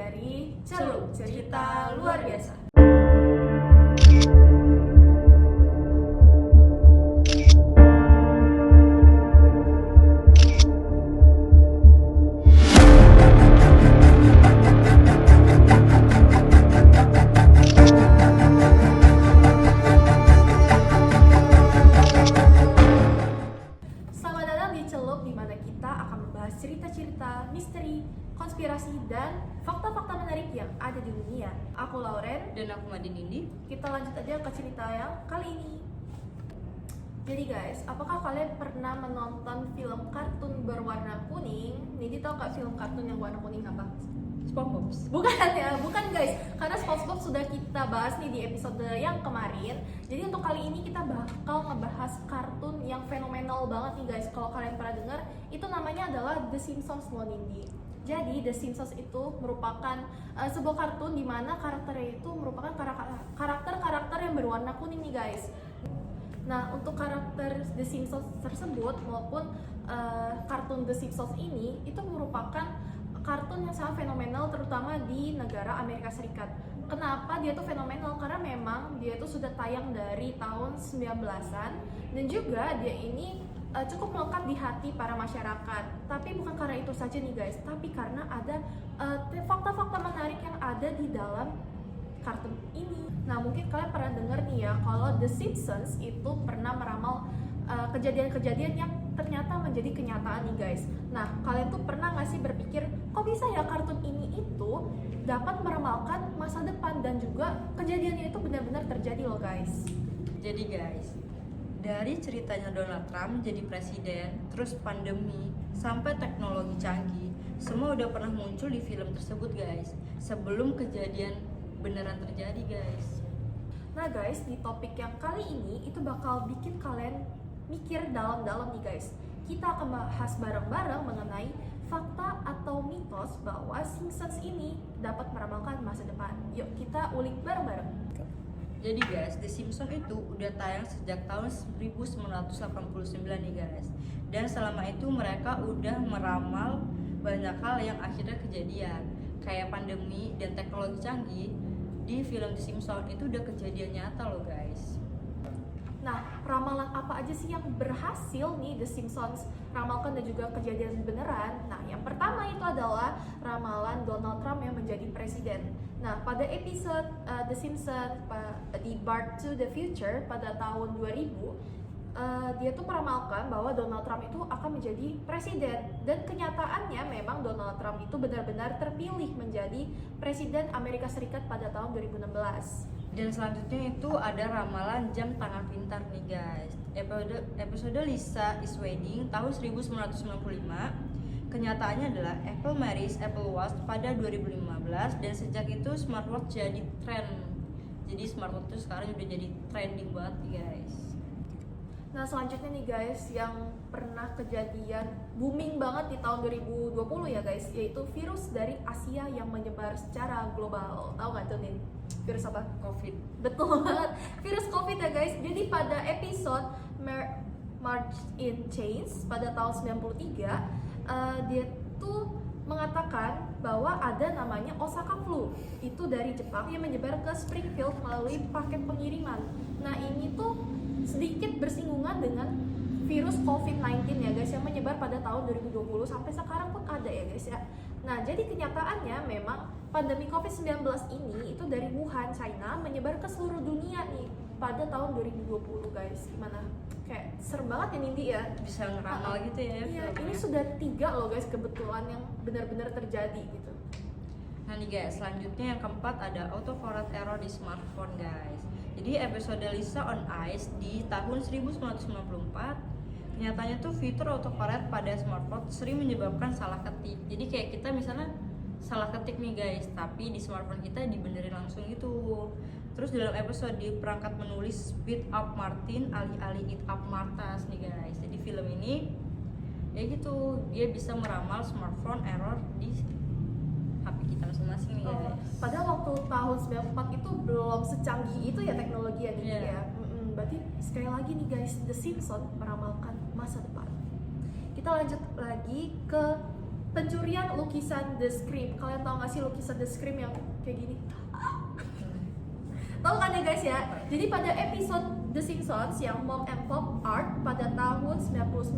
dari Celup, cerita luar biasa. Selamat datang di Celup, di mana kita akan membahas cerita-cerita, misteri, konspirasi, dan fakta-fakta menarik yang ada di dunia. Aku Lauren. Dan aku Madin Indi. Kita lanjut aja ke cerita yang kali ini. Jadi guys, apakah kalian pernah menonton film kartun berwarna kuning? Nidi tau gak film kartun yang warna kuning apa? SpongeBob. Bukan guys, karena SpongeBob sudah kita bahas nih di episode yang kemarin. Jadi untuk kali ini kita bakal ngebahas kartun yang fenomenal banget nih guys. Kalau kalian pernah dengar, itu namanya adalah The Simpsons loh Nindi. Jadi The Simpsons itu merupakan sebuah kartun di mana karakternya itu merupakan karakter-karakter yang berwarna kuning nih guys. Nah, untuk karakter The Simpsons tersebut maupun kartun The Simpsons ini itu merupakan kartun yang sangat fenomenal terutama di negara Amerika Serikat. Kenapa dia tuh fenomenal? Karena memang dia tuh sudah tayang dari tahun 19-an dan juga dia ini cukup melekat di hati para masyarakat. Tapi bukan karena itu saja nih guys, tapi karena ada fakta-fakta menarik yang ada di dalam kartun ini. Nah, mungkin kalian pernah dengar nih ya kalau The Simpsons itu pernah meramal kejadian-kejadian yang ternyata menjadi kenyataan nih guys. Nah, kalian tuh pernah nggak sih berpikir kok bisa ya kartun ini itu dapat meramalkan masa depan dan juga kejadiannya itu benar-benar terjadi loh guys. Jadi guys, dari ceritanya Donald Trump jadi presiden, terus pandemi, sampai teknologi canggih, semua udah pernah muncul di film tersebut guys. Sebelum kejadian beneran terjadi guys. Nah guys, di topik yang kali ini itu bakal bikin kalian mikir dalam-dalam nih guys. Kita akan bahas bareng-bareng mengenai fakta atau mitos bahwa Simpsons ini dapat meramalkan masa depan. Yuk kita ulik bareng-bareng. Jadi guys, The Simpsons itu udah tayang sejak tahun 1989 nih guys. Dan selama itu mereka udah meramal banyak hal yang akhirnya kejadian. Kayak pandemi dan teknologi canggih di film The Simpsons itu udah kejadian nyata loh guys. Nah, ramalan apa aja sih yang berhasil nih The Simpsons ramalkan dan juga kejadian beneran? Nah, yang pertama itu adalah ramalan Donald Trump yang menjadi presiden. Nah, pada episode The Simpsons di Back to the Future pada tahun 2000, dia tuh meramalkan bahwa Donald Trump itu akan menjadi presiden. Dan kenyataannya memang Donald Trump itu benar-benar terpilih menjadi presiden Amerika Serikat pada tahun 2016. Dan selanjutnya itu ada ramalan jam tangan pintar nih guys. Episode Lisa is Wedding tahun 1995. Kenyataannya adalah Apple marries Apple Watch pada 2015 dan sejak itu smartwatch jadi tren. Jadi smartwatch itu sekarang udah jadi trending banget guys. Nah, selanjutnya nih guys, yang pernah kejadian booming banget di tahun 2020 ya guys, yaitu virus dari Asia yang menyebar secara global. Tahu nggak tuh nih virus apa? Covid. Betul banget, virus Covid ya guys. Jadi pada episode March in Chains pada tahun 93, dia tuh mengatakan bahwa ada namanya Osaka flu. Itu dari Jepang yang menyebar ke Springfield melalui paket pengiriman. Nah, ini tuh sedikit bersinggungan dengan virus COVID-19 ya guys yang menyebar pada tahun 2020 sampai sekarang pun ada ya guys ya. Nah, jadi kenyataannya memang pandemi COVID-19 ini itu dari Wuhan, China menyebar ke seluruh dunia nih pada tahun 2020 guys. Gimana? Kayak serem banget ya Nindi ya. Bisa ngeramal gitu ya. Iya, filmnya. ini sudah 3 loh guys kebetulan yang benar-benar terjadi gitu. Nah nih guys, selanjutnya yang keempat ada autocorrect error di smartphone guys. Jadi episode Lisa on Ice di tahun 1994, kenyataannya tuh fitur autocorrect pada smartphone sering menyebabkan salah ketik. Jadi kayak kita misalnya salah ketik nih guys, tapi di smartphone kita dibenerin langsung gitu. Terus dalam episode di perangkat menulis Speed Up Martin alih-alih Eat Up Martas nih guys. Jadi film ini ya gitu, dia bisa meramal smartphone error di HP kita masing-masing nih guys. Padahal waktu tahun 94 itu belum secanggih itu ya teknologi ya Nindi ya. Berarti sekali lagi nih guys, The Simpsons meramalkan masa depan. Kita lanjut lagi ke pencurian lukisan The Scream. Kalian tahu nggak sih lukisan The Scream yang kayak gini? Tahu kan ya guys ya? Jadi pada episode The Simpsons yang Mom and Pop Art pada tahun 99,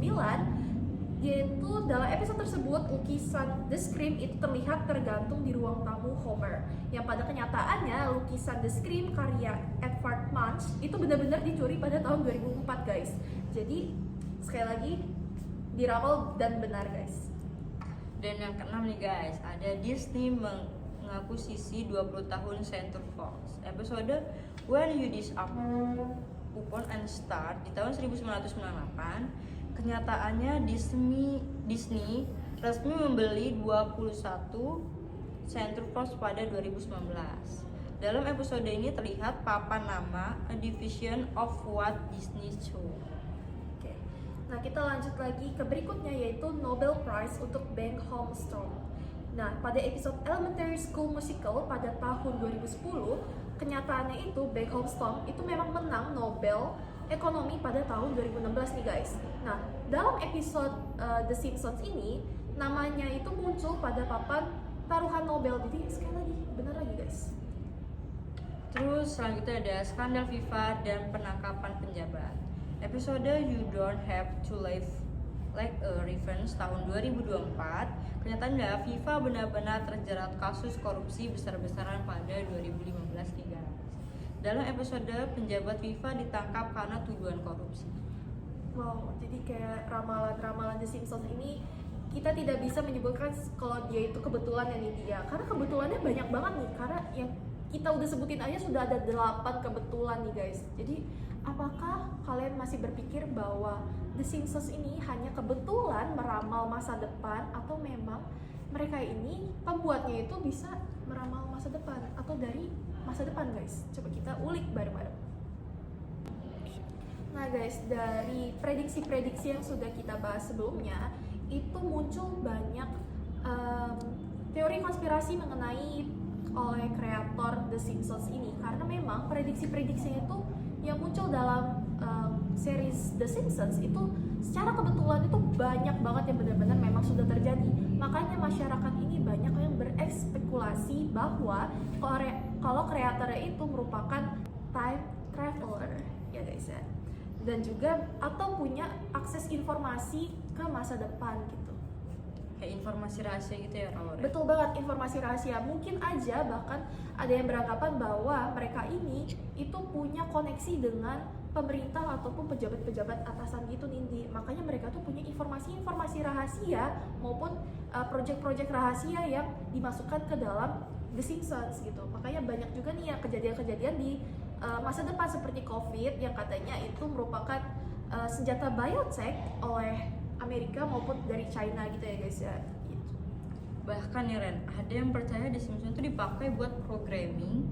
yaitu dalam episode tersebut lukisan The Scream itu terlihat tergantung di ruang tamu Homer. Yang pada kenyataannya lukisan The Scream karya Edvard Munch itu benar-benar dicuri pada tahun 2004 guys. Jadi sekali lagi diramal dan benar guys. Dan yang keenam nih guys, ada Disney mengakuisisi 20 tahun Center Fox. Episode When You Dish Up Upon and Start di tahun 1998, kenyataannya Disney resmi membeli 21 Center Fox pada 2019. Dalam episode ini terlihat papan nama A Division of Walt Disney Show. Nah, kita lanjut lagi ke berikutnya yaitu Nobel Prize untuk Bengt Holmstrom. Nah, pada episode Elementary School Musical pada tahun 2010, kenyataannya itu Bengt Holmstrom itu memang menang Nobel Ekonomi pada tahun 2016 nih guys. Nah, dalam episode The Simpsons ini, namanya itu muncul pada papan taruhan Nobel. Jadi sekali lagi, benar lagi guys. Terus selanjutnya ada skandal FIFA dan penangkapan penjabat. Episode You Don't Have to Live Like a Revenge tahun 2024, kenyataannya FIFA benar-benar terjerat kasus korupsi besar-besaran pada 2015 nih guys. Dalam episode penjabat FIFA ditangkap karena tuduhan korupsi. Wow, jadi kayak ramalan-ramalan The Simpsons ini kita tidak bisa menyebutkan kalau dia itu kebetulan ya nih dia. Karena kebetulannya banyak banget nih, karena yang kita udah sebutin aja sudah ada 8 kebetulan nih guys. Jadi apakah kalian masih berpikir bahwa The Simpsons ini hanya kebetulan meramal masa depan, atau memang mereka ini pembuatnya itu bisa meramal masa depan atau dari masa depan guys? Coba kita ulik bareng-bareng. Nah guys, dari prediksi-prediksi yang sudah kita bahas sebelumnya, itu muncul banyak teori konspirasi mengenai oleh kreator The Simpsons ini, karena memang prediksi-prediksinya itu yang muncul dalam series The Simpsons itu secara kebetulan itu banyak banget yang benar-benar memang sudah terjadi. Makanya masyarakat ini banyak yang berekspekulasi bahwa kalau kreatornya itu merupakan time traveler ya guys ya, dan juga atau punya akses informasi ke masa depan gitu. Kayak informasi rahasia gitu ya Raul? Betul banget, informasi rahasia. Mungkin aja bahkan ada yang beranggapan bahwa mereka ini itu punya koneksi dengan pemerintah ataupun pejabat-pejabat atasan gitu Nindi. Makanya mereka tuh punya informasi-informasi rahasia maupun project-project rahasia yang dimasukkan ke dalam The Simpsons gitu. Makanya banyak juga nih ya kejadian-kejadian di masa depan seperti COVID yang katanya itu merupakan senjata biotech oleh Amerika maupun dari China gitu ya guys ya. Gitu. Bahkan ya Ren, ada yang percaya The Simpsons itu dipakai buat programming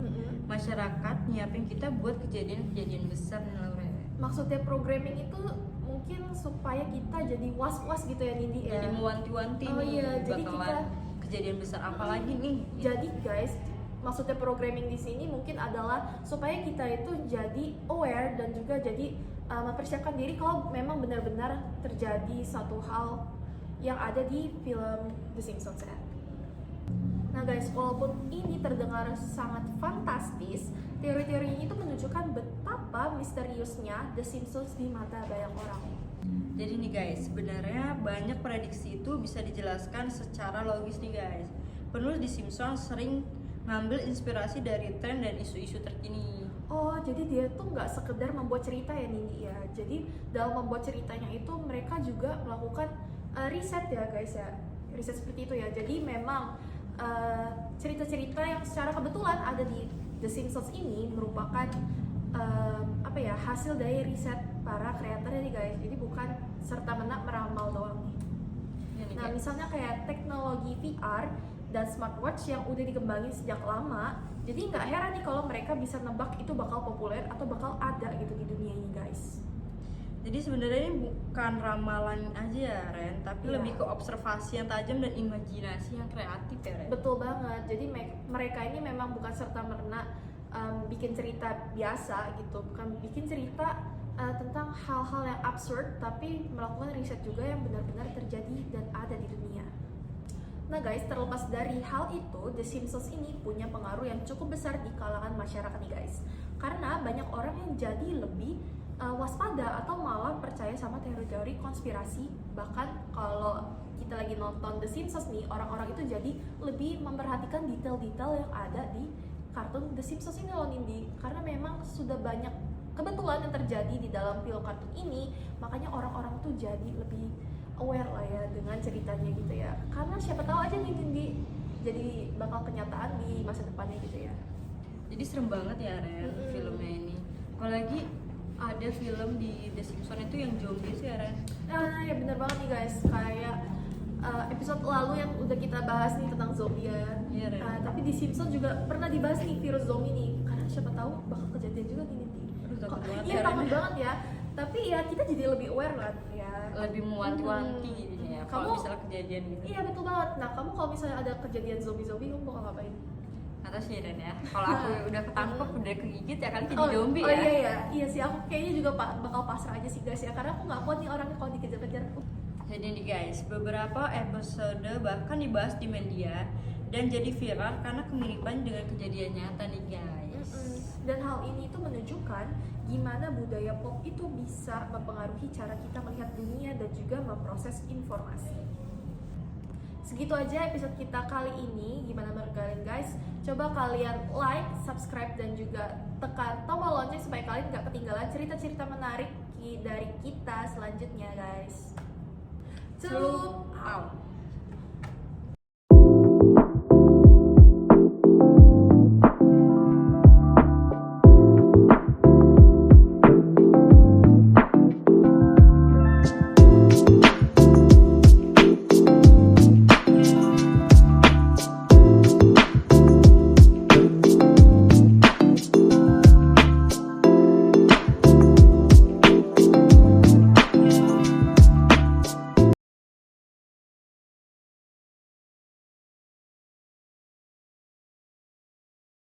masyarakat, nyiapin kita buat kejadian-kejadian besar nih Ren. Maksudnya programming itu mungkin supaya kita jadi was-was gitu ya Nindi ya. Jadi mewanti-wanti Oh nih, iya, jadi bakalan kejadian besar apa lagi nih. Jadi guys, maksudnya programming di sini mungkin adalah supaya kita itu jadi aware dan juga jadi mempersiapkan diri kalau memang benar-benar terjadi satu hal yang ada di film The Simpsons ya. Nah guys, walaupun ini terdengar sangat fantastis, teori-teorinya itu menunjukkan betapa misteriusnya The Simpsons di mata banyak orang. Jadi nih guys, sebenarnya banyak prediksi itu bisa dijelaskan secara logis nih guys. Penulis The Simpsons sering ngambil inspirasi dari tren dan isu-isu terkini. Oh, jadi dia tuh nggak sekedar membuat cerita ya Nindi ya. Jadi dalam membuat ceritanya itu mereka juga melakukan riset ya guys ya. Riset seperti itu ya. Jadi memang cerita-cerita yang secara kebetulan ada di The Simpsons ini merupakan hasil dari riset para kreatornya nih guys. Jadi bukan serta-merta meramal doang nih. Nah, misalnya kayak teknologi VR dan smartwatch yang udah dikembangin sejak lama, jadi nggak heran nih kalau mereka bisa nebak itu bakal populer atau bakal ada gitu di dunia ini guys. Jadi sebenarnya ini bukan ramalan aja ya Ren, tapi lebih ke observasi yang tajam dan imajinasi yang kreatif ya Ren. Betul banget, jadi mereka ini memang bukan serta-merta bikin cerita biasa gitu, bukan bikin cerita tentang hal-hal yang absurd, tapi melakukan riset juga yang benar-benar terjadi dan ada di dunia. Nah guys, terlepas dari hal itu, The Simpsons ini punya pengaruh yang cukup besar di kalangan masyarakat nih guys. Karena banyak orang yang jadi lebih waspada atau malah percaya sama teori-teori konspirasi. Bahkan kalau kita lagi nonton The Simpsons nih, orang-orang itu jadi lebih memperhatikan detail-detail yang ada di kartun The Simpsons ini loh Nindi. Karena memang sudah banyak kebetulan yang terjadi di dalam film kartun ini, makanya orang-orang tuh jadi lebih aware lah ya dengan ceritanya gitu ya. Karena siapa tahu aja nih Nindi jadi bakal kenyataan di masa depannya gitu ya. Jadi serem banget ya Ren filmnya ini. Apalagi ada film di The Simpsons itu yang zombie sih ya Ren. Nah ya bener banget nih guys, kayak episode lalu yang udah kita bahas nih tentang zombie ya. Iya, Ren. Tapi di Simpsons juga pernah dibahas nih virus zombie nih. Karena siapa tahu bakal kejadian juga nih Nindi. Takut banget Iya ya, takut Ren. banget ya. Tapi ya kita jadi lebih aware lah ya. Lebih mewanti-wanti jadinya ya kalau Kamu- misalnya kejadian gitu. Iya betul banget. Nah kamu kalau misalnya ada kejadian zombie kamu bakal ngapain? Atau sih Ren ya, kalau aku udah ketangkep, udah kegigit ya kan jadi Oh, zombie oh ya. iya sih aku kayaknya juga bakal pasrah aja sih guys ya, karena aku nggak kuat nih orangnya kalau dikejar-kejar. Jadi nih guys, beberapa episode bahkan dibahas di media dan jadi viral karena kemiripan dengan kejadian nyata nih guys. Dan hal ini itu menunjukkan gimana budaya pop itu bisa mempengaruhi cara kita melihat dunia dan juga memproses informasi. Segitu aja episode kita kali ini. Gimana menurut kalian guys? Coba kalian like, subscribe, dan juga tekan tombol lonceng supaya kalian nggak ketinggalan cerita-cerita menarik dari kita selanjutnya guys. Tutup out.